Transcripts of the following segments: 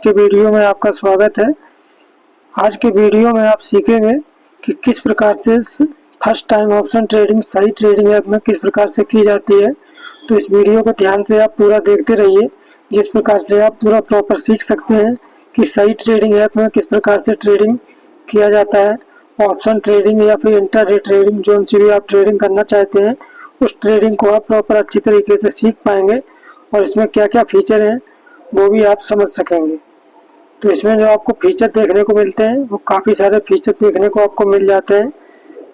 के वीडियो में आपका स्वागत है। आज के वीडियो में आप सीखेंगे कि किस प्रकार से फर्स्ट टाइम ऑप्शन ट्रेडिंग सही ट्रेडिंग ऐप में किस प्रकार से की जाती है। तो इस वीडियो को ध्यान से आप पूरा देखते रहिए, जिस प्रकार से आप पूरा प्रॉपर सीख सकते हैं कि सही ट्रेडिंग ऐप में किस प्रकार से ट्रेडिंग किया जाता है। ऑप्शन ट्रेडिंग या फिर इंट्राडे ट्रेडिंग, जो सी भी आप ट्रेडिंग करना चाहते हैं उस ट्रेडिंग को आप प्रॉपर अच्छी तरीके से सीख पाएंगे और इसमें क्या क्या फीचर हैं वो भी आप समझ सकेंगे। तो इसमें जो आपको फीचर देखने को मिलते हैं वो काफ़ी सारे फीचर देखने को आपको मिल जाते हैं।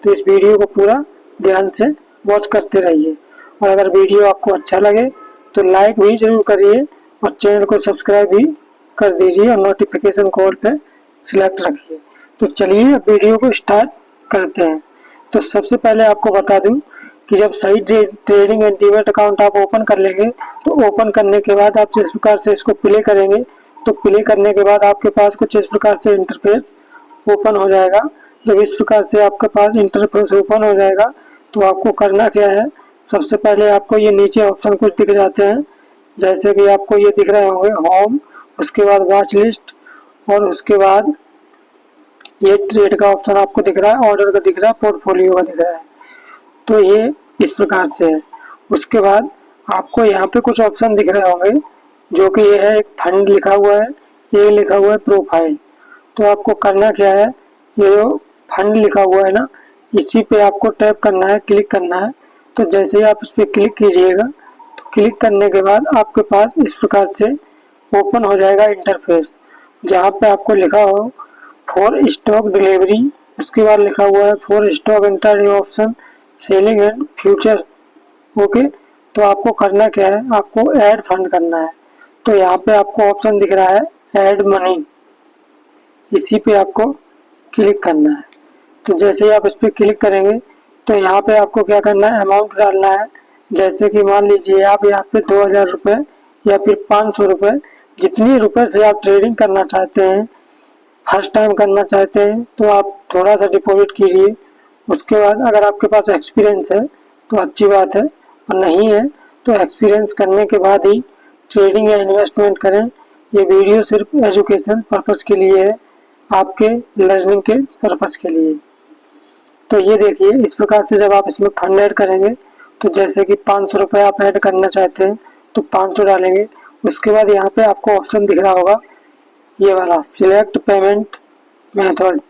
तो इस वीडियो को पूरा ध्यान से वॉच करते रहिए और अगर वीडियो आपको अच्छा लगे तो लाइक भी ज़रूर करिए और चैनल को सब्सक्राइब भी कर दीजिए और नोटिफिकेशन कॉल पे सिलेक्ट रखिए। तो चलिए अब वीडियो को स्टार्ट करते हैं। तो सबसे पहले आपको बता दूं कि जब सही ट्रेडिंग एंड डीमैट अकाउंट आप ओपन कर लेंगे तो ओपन करने के बाद आप जिस प्रकार से इसको प्ले करेंगे तो प्ले करने के बाद आपके पास कुछ इस प्रकार से इंटरफेस ओपन हो जाएगा। जब इस प्रकार से आपके पास इंटरफेस ओपन हो जाएगा तो आपको करना क्या है, सबसे पहले आपको ये नीचे ऑप्शन कुछ दिख जाते हैं, जैसे कि आपको ये दिख रहे होंगे होम, उसके बाद वॉच लिस्ट और उसके बाद ये ट्रेड का ऑप्शन आपको दिख रहा है, ऑर्डर का दिख रहा है, पोर्टफोलियो का दिख रहा है। तो ये इस प्रकार से है। उसके बाद आपको यहाँ पे कुछ ऑप्शन दिख रहे होंगे जो कि ये है, एक फंड लिखा हुआ है, ये लिखा हुआ है प्रोफाइल। तो आपको करना क्या है, ये जो फंड लिखा हुआ है ना, इसी पे आपको टैप करना है, क्लिक करना है। तो जैसे ही आप इस पर क्लिक कीजिएगा तो क्लिक करने के बाद आपके पास इस प्रकार से ओपन हो जाएगा इंटरफेस, जहाँ पे आपको लिखा हो फॉर स्टॉक डिलीवरी, उसके बाद लिखा हुआ है for stock intraday option selling and future. Okay, तो आपको करना क्या है, आपको ऐड फंड करना है। तो यहाँ पे आपको ऑप्शन दिख रहा है ऐड मनी, इसी पे आपको क्लिक करना है। तो जैसे ही आप इस पर क्लिक करेंगे तो यहाँ पे आपको क्या करना है, अमाउंट डालना है। जैसे कि मान लीजिए आप यहाँ पे 2000 रुपये या फिर 500 रुपये, जितनी रुपये से आप ट्रेडिंग करना चाहते हैं, फर्स्ट टाइम करना चाहते हैं तो आप थोड़ा सा डिपॉजिट कीजिए। उसके बाद अगर आपके पास एक्सपीरियंस है तो अच्छी बात है, और नहीं है तो एक्सपीरियंस करने के बाद ही ट्रेडिंग या इन्वेस्टमेंट करें। ये वीडियो सिर्फ एजुकेशन पर्पस के लिए है, आपके लर्निंग के पर्पस के लिए। तो ये देखिए, इस प्रकार से जब आप इसमें फंड ऐड करेंगे तो जैसे कि 500 रुपये आप ऐड करना चाहते हैं तो 500 डालेंगे। उसके बाद यहाँ पे आपको ऑप्शन दिख रहा होगा ये वाला सिलेक्ट पेमेंट मेथड,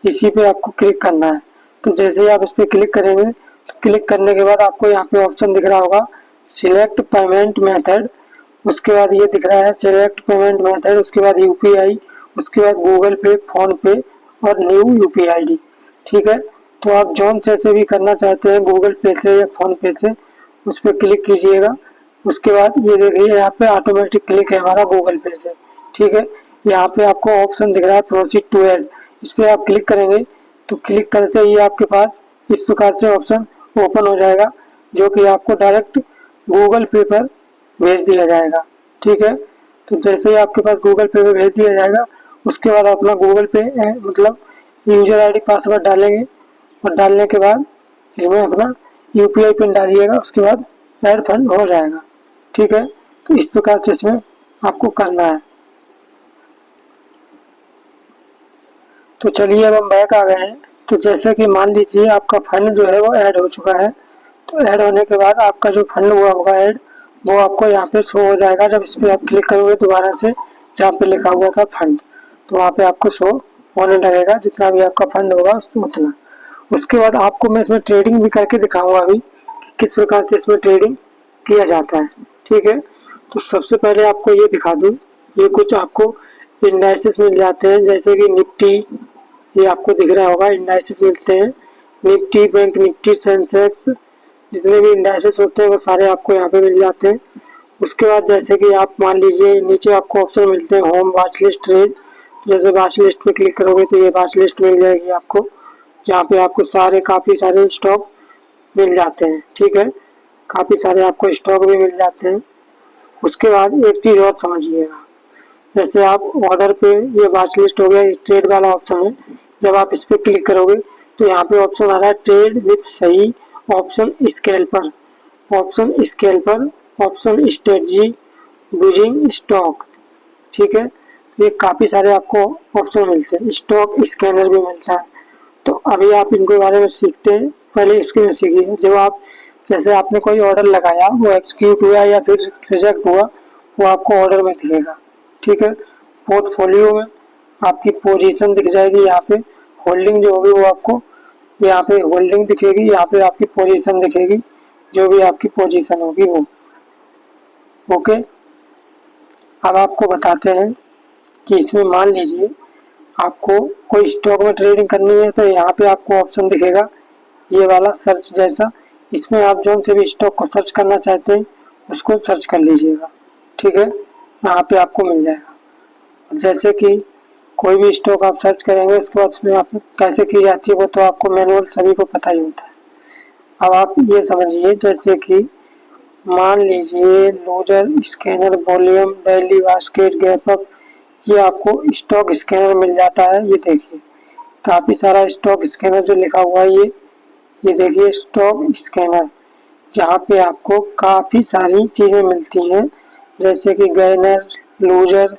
इसी पे आपको क्लिक करना है। तो जैसे ही आप इस पर क्लिक करेंगे तो क्लिक करने के बाद आपको यहाँ पे ऑप्शन दिख रहा होगा सिलेक्ट पेमेंट मेथड, उसके बाद ये दिख रहा है सिलेक्ट पेमेंट मेथड, उसके बाद यूपीआई, उसके बाद गूगल पे, फोन पे और न्यू यूपीआई आईडी। ठीक है, तो आप जौन से भी करना चाहते हैं, गूगल पे से या फोन पे से, उस पर क्लिक कीजिएगा। उसके बाद ये देखिए यहाँ पे ऑटोमेटिक क्लिक है हमारा गूगल पे से। ठीक है, यहाँ पे आपको ऑप्शन दिख रहा है प्रोसीड टू ऐड, इस पर आप क्लिक करेंगे तो क्लिक करते ही आपके पास इस प्रकार से ऑप्शन ओपन हो जाएगा, जो कि आपको डायरेक्ट गूगल पे पर भेज दिया जाएगा। ठीक है, तो जैसे ही आपके पास गूगल पे पर भेज दिया जाएगा उसके बाद अपना गूगल पे मतलब यूजर आईडी पासवर्ड डालेंगे और डालने के बाद इसमें अपना यूपीआई पिन डालिएगा, उसके बाद ऐड फंड हो जाएगा। ठीक है, तो इस प्रकार से इसमें आपको करना है। तो चलिए अब हम बैक आ गए हैं। तो जैसे कि मान लीजिए आपका फंड जो है वो ऐड हो चुका है, तो ऐड होने के बाद आपका जो फंड हुआ होगा ऐड, वो आपको यहाँ पे शो हो जाएगा। जब इस पर आप क्लिक करोगे दोबारा से जहाँ पे लिखा हुआ था फंड, तो वहाँ पे आपको शो होने लगेगा जितना भी आपका फंड होगा उतना। उसके बाद आपको मैं इसमें ट्रेडिंग भी करके दिखाऊंगा अभी कि किस प्रकार से इसमें ट्रेडिंग किया जाता है। ठीक है, तो सबसे पहले आपको ये दिखा दूँ, ये कुछ आपको इंडाइसेस मिल जाते हैं, जैसे कि निफ्टी, ये आपको दिख रहा होगा इंडाइसेस मिलते हैं, निफ्टी, बैंक निफ्टी, सेंसेक्स, जितने भी इंडाइसेस होते हैं वो सारे आपको यहाँ पे मिल जाते हैं। उसके बाद जैसे कि आप मान लीजिए नीचे आपको ऑप्शन मिलते हैं होम, वॉच लिस्ट, ट्रेड। जैसे वॉच लिस्ट पे क्लिक करोगे तो ये वॉच लिस्ट मिल जाएगी आपको, जहाँ पे आपको काफ़ी सारे स्टॉक मिल जाते हैं। ठीक है, काफ़ी सारे आपको स्टॉक भी मिल जाते हैं। उसके बाद एक चीज़ और समझिएगा, जैसे आप ऑर्डर पे, ये वॉच लिस्ट हो गया, ट्रेड वाला ऑप्शन है, जब आप इस पर क्लिक करोगे तो यहाँ पे ऑप्शन आ रहा है ट्रेड विथ सही option scalper, option scalper, option strategy using stock. ठीक है, ये काफ़ी सारे आपको ऑप्शन मिलते हैं। स्टॉक स्कैनर भी मिलता है। तो अभी आप इनके बारे में सीखते हैं। पहले इसके में सीखिए। जब आप जैसे आपने कोई ऑर्डर लगाया, वो एग्जीक्यूट हुआ या फिर रिजेक्ट हुआ, वो आपको ऑर्डर में दिखेगा। ठीक है। पोर्टफोलियो में आपकी पोजीशन दिख जाएगी। यहाँ पे होल्डिंग जो होगी वो आपको यहाँ पे होल्डिंग दिखेगी, यहाँ पे आपकी पोजीशन दिखेगी, जो भी आपकी पोजीशन होगी वो। ओके। अब आपको बताते हैं कि इसमें मान लीजिए आपको कोई स्टॉक में ट्रेडिंग करनी है, तो यहाँ पे आपको ऑप्शन दिखेगा ये वाला सर्च जैसा। इसमें आप जो से भी स्टॉक को सर्च करना चाहते हैं उसको सर्च कर लीजिएगा। ठीक है। यहाँ पे आपको मिल जाएगा। जैसे कि कोई भी स्टॉक आप सर्च करेंगे, उसके बाद उसमें आप कैसे की जाती है वो तो आपको मैनुअल सभी को पता ही होता है। अब आप ये समझिए, जैसे कि मान लीजिए loser scanner, volume, daily basket, gap up, ये आपको स्टॉक स्कैनर मिल जाता है। ये देखिए काफ़ी सारा स्टॉक स्कैनर जो लिखा हुआ है, ये देखिए स्टॉक स्कैनर, जहाँ पे आपको काफ़ी सारी चीज़ें मिलती हैं, जैसे कि gainer, loser,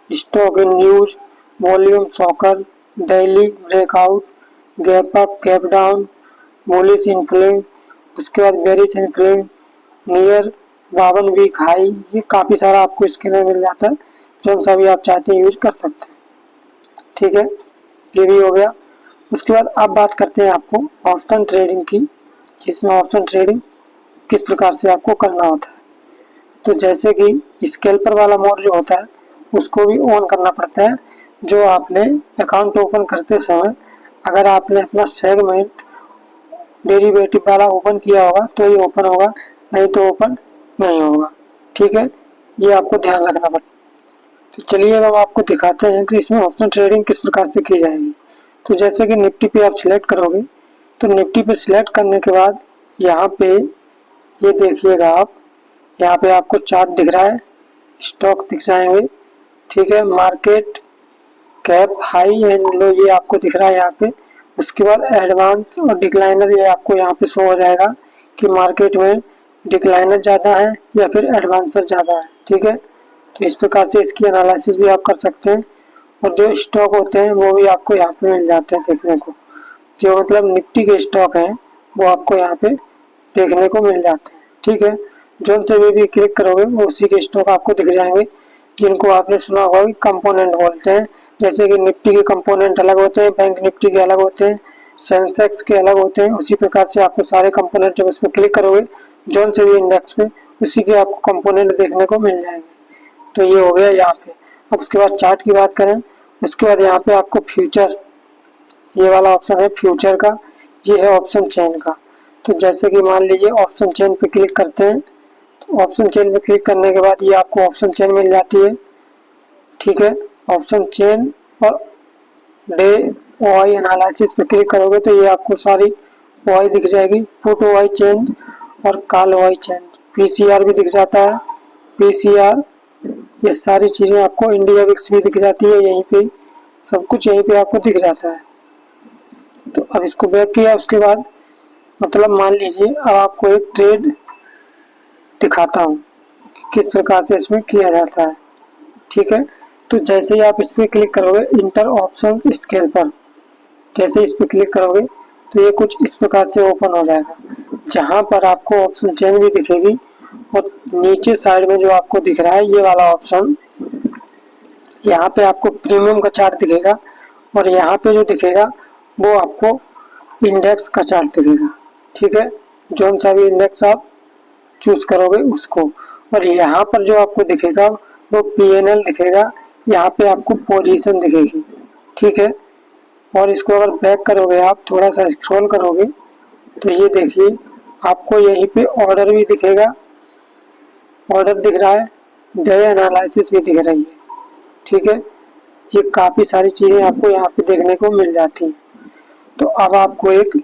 stock in news, volume shocker, daily breakout, gap up, gap down, bullish inflame, उसके बाद bearish inflame, near 52 week high. ये काफ़ी सारा आपको स्कैनर मिल जाता है, जो सा भी आप चाहते हैं यूज कर सकते हैं। ठीक है। ये भी हो गया। उसके बाद अब बात करते हैं आपको ऑप्शन ट्रेडिंग की। इसमें ऑप्शन ट्रेडिंग किस प्रकार से आपको करना होता है। तो जैसे कि स्कैल्पर वाला मोड जो होता है उसको भी ऑन करना पड़ता है। जो आपने अकाउंट ओपन करते समय अगर आपने अपना सेगमेंट डेरिवेटिव वाला ओपन किया होगा तो ये ओपन होगा, नहीं तो ओपन नहीं होगा। ठीक है। ये आपको ध्यान रखना पड़ेगा। तो चलिए अब हम आपको दिखाते हैं कि इसमें ऑप्शन ट्रेडिंग किस प्रकार से की जाएगी। तो जैसे कि निफ्टी पे आप सिलेक्ट करोगे, तो निफ्टी पे सिलेक्ट करने के बाद यहाँ पे ये देखिएगा आप, यहाँ पे आपको चार्ट दिख रहा है, स्टॉक दिख जाएंगे। ठीक है। Market cap, high and low, ये आपको दिख रहा है यहाँ पे। उसके बाद एडवांस और डिक्लाइनर, ये आपको यहाँ पे शो हो जाएगा कि मार्केट में डिक्लाइनर ज़्यादा है या फिर एडवांसर ज़्यादा है। ठीक है। तो इस प्रकार से इसकी एनालिसिस भी आप कर सकते हैं। और जो स्टॉक होते हैं वो भी आपको यहाँ पे मिल जाते हैं देखने को। जो मतलब निफ्टी के स्टॉक हैं वो आपको यहाँ पे देखने को मिल जाते हैं। ठीक है। जो से भी क्लिक करोगे वो उसी के स्टॉक आपको दिख जाएंगे, जिनको आपने सुना होगा कि कंपोनेंट बोलते हैं। जैसे कि निफ्टी के कंपोनेंट अलग होते हैं, बैंक निफ्टी के अलग होते हैं, सेंसेक्स के अलग होते हैं। उसी प्रकार से आपको सारे कंपोनेंट जब उस पर क्लिक करोगे जो से भी इंडेक्स में, उसी के आपको कंपोनेंट देखने को मिल जाएंगे। तो ये हो गया यहाँ पे। अब उसके बाद चार्ट की बात करें, उसके बाद यहाँ पे आपको फ्यूचर, ये वाला ऑप्शन है फ्यूचर का, ये है ऑप्शन चेन का। तो जैसे कि मान लीजिए ऑप्शन चेन पे क्लिक करते हैं, तो ऑप्शन चेन पे क्लिक करने के बाद ये आपको ऑप्शन चेन मिल जाती है। ठीक है। ऑप्शन चेन और डे ओआई एनालिसिस पे क्लिक करोगे तो ये आपको सारी ओआई दिख जाएगी, पुट ओआई चेन और कॉल ओआई चेन, पीसीआर भी दिख जाता है, पीसीआर, ये सारी चीज़ें आपको, इंडिया विक्स भी दिख जाती है यहीं पे, सब कुछ यहीं पे आपको दिख जाता है। तो अब इसको बैक किया, उसके बाद मतलब मान लीजिए अब आपको एक ट्रेड दिखाता हूँ किस प्रकार से इसमें किया जाता है। ठीक है। तो जैसे ही आप इस पर क्लिक करोगे इंटर ऑप्शन स्केल पर, जैसे इस पर क्लिक करोगे तो ये कुछ इस प्रकार से ओपन हो जाएगा, जहाँ पर आपको ऑप्शन चेन भी दिखेगी और नीचे साइड में जो आपको दिख रहा है ये वाला ऑप्शन, यहाँ पे आपको प्रीमियम का चार्ट दिखेगा और यहाँ पे जो दिखेगा वो आपको इंडेक्स का चार्ट दिखेगा। ठीक है। जो सा भी इंडेक्स आप चूज करोगे उसको, और यहाँ पर जो आपको दिखेगा वो पीएनएल दिखेगा, यहाँ पे आपको पोजीशन दिखेगी। ठीक है। और इसको अगर बैक करोगे आप, थोड़ा सा स्क्रॉल करोगे तो ये देखिए आपको यहीं पे ऑर्डर भी दिखेगा, ऑर्डर दिख रहा है, डे एनालिसिस भी दिख रही है। ठीक है। ये काफ़ी सारी चीज़ें आपको यहाँ पे देखने को मिल जाती हैं। तो अब आपको एक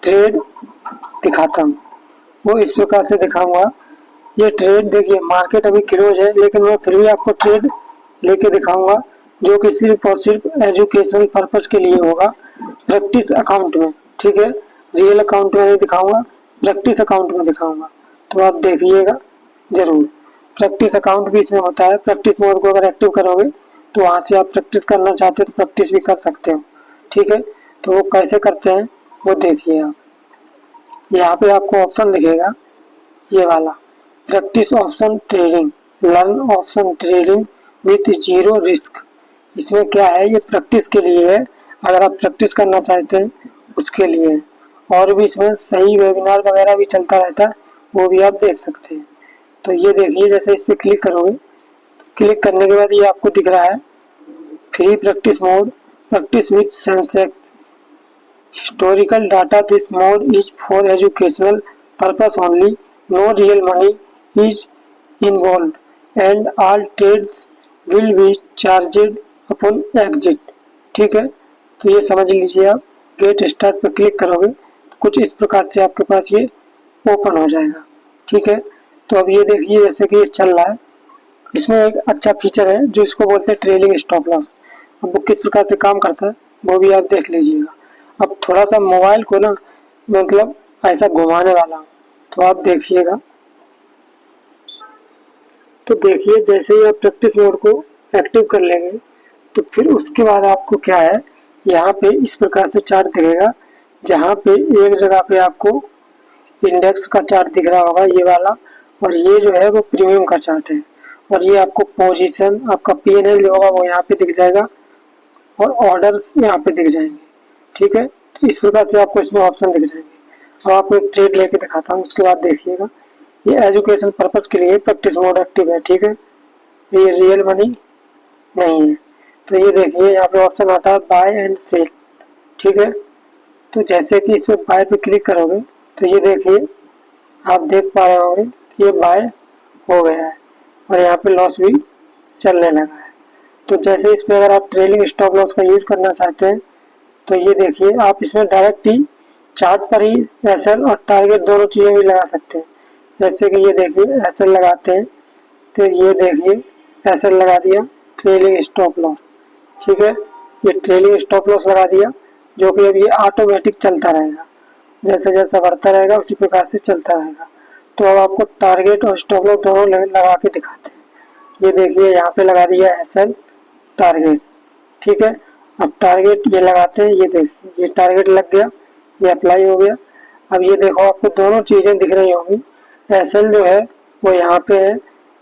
ट्रेड दिखाता हूँ, वो इस प्रकार से दिखाऊंगा। ये ट्रेड देखिए, मार्केट अभी क्लोज है लेकिन मैं फिर भी आपको ट्रेड लेके दिखाऊंगा जो कि सिर्फ और सिर्फ एजुकेशनल पर्पस के लिए होगा, प्रैक्टिस अकाउंट में। ठीक है। रियल अकाउंट में नहीं दिखाऊंगा, प्रैक्टिस अकाउंट में दिखाऊंगा, तो आप देखिएगा जरूर। प्रैक्टिस अकाउंट भी इसमें होता है। प्रैक्टिस मोड को अगर एक्टिव करोगे तो वहाँ से आप प्रैक्टिस करना चाहते हो तो प्रैक्टिस भी कर सकते हो। ठीक है, तो वो कैसे करते हैं वो देखिए आप। यहाँ पे आपको ऑप्शन दिखेगा ये वाला, practice option trading, learn option trading with zero risk. इसमें क्या है, ये प्रैक्टिस के लिए है, अगर आप प्रैक्टिस करना चाहते हैं उसके लिए है। और भी इसमें सही वेबिनार वगैरह भी चलता रहता है, वो भी आप देख सकते हैं। तो ये देखिए, जैसे इस पर क्लिक करोगे, क्लिक करने के बाद ये आपको दिख रहा है free practice mode, practice with Sensex historical data. This mode is for educational purpose only, no real money is involved and all trades will be charged upon exit। ठीक है, तो ये समझ लीजिए आप। गेट स्टार्ट पर क्लिक करोगे तो कुछ इस प्रकार से आपके पास ये ओपन हो जाएगा। ठीक है, तो अब ये देखिए जैसे कि ये चल रहा है, इसमें एक अच्छा फीचर है जो इसको बोलते हैं ट्रेलिंग स्टॉप लॉस। अब वो किस प्रकार से काम करता है वो भी आप देख लीजिएगा। अब थोड़ा सा मोबाइल को ना मतलब ऐसा घुमाने वाला हूँ, तो आप देखिएगा। तो देखिए जैसे ही आप प्रैक्टिस मोड को एक्टिव कर लेंगे तो फिर उसके बाद आपको क्या है, यहाँ पे इस प्रकार से चार्ट दिखेगा, जहाँ पे एक जगह पे आपको इंडेक्स का चार्ट दिख रहा होगा ये वाला, और ये जो है वो प्रीमियम का चार्ट है, और ये आपको पोजीशन आपका PNL जो होगा वो यहाँ पे दिख जाएगा और ऑर्डर्स यहाँ पे दिख जाएंगे। ठीक है, तो इस प्रकार से आपको इसमें ऑप्शन दिख जाएंगे। अब आपको एक ट्रेड लेके दिखाता हूँ, उसके बाद देखिएगा। ये एजुकेशन पर्पस के लिए प्रैक्टिस मोड एक्टिव है। ठीक है, ये रियल मनी नहीं है। तो ये देखिए यहाँ पे ऑप्शन आता है बाय एंड सेल। ठीक है, तो जैसे कि इसमें बाय पे क्लिक करोगे तो ये देखिए आप देख पा रहे होंगे कि ये बाय हो गया है और यहाँ पे लॉस भी चलने लगा है। तो जैसे इस पर अगर आप ट्रेलिंग स्टॉप लॉस का यूज करना चाहते हैं तो ये देखिए आप इसमें डायरेक्ट ही चार्ट पर ही एसएल और टारगेट दोनों चीज़ें भी लगा सकते हैं। जैसे कि ये देखिए एसएल लगाते हैं तो ये देखिए एसएल लगा दिया, ट्रेलिंग स्टॉप लॉस। ठीक है, ये ट्रेलिंग स्टॉप लॉस लगा दिया, जो कि अब ये ऑटोमेटिक चलता रहेगा, जैसे जैसा बढ़ता रहेगा उसी प्रकार से चलता रहेगा। तो अब आपको टारगेट और स्टॉप लॉस दोनों लगा के दिखाते हैं। ये देखिए यहाँ पे लगा दिया एसएल टारगेट। ठीक है, अब टारगेट ये लगाते हैं, ये देखिए ये टारगेट लग गया, ये अप्लाई हो गया। अब ये देखो आपको दोनों चीज़ें दिख रही होंगी, एसएल जो है वो यहाँ पे है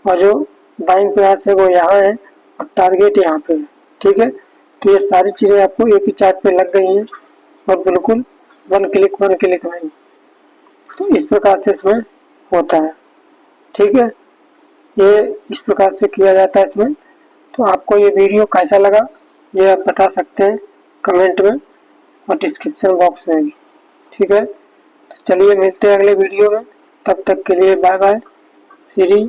और जो बाइंग प्राइस है वो यहाँ है और टारगेट यहाँ पे है। ठीक है, तो ये सारी चीज़ें आपको एक ही चार्ट पे लग गई हैं और बिल्कुल वन क्लिक में। तो इस प्रकार से इसमें होता है। ठीक है, ये इस प्रकार से किया जाता है इसमें। तो आपको ये वीडियो कैसा लगा ये आप बता सकते हैं कमेंट में और डिस्क्रिप्शन बॉक्स में भी। ठीक है, तो चलिए मिलते हैं अगले वीडियो में, तब तक के लिए बाय बाय, श्री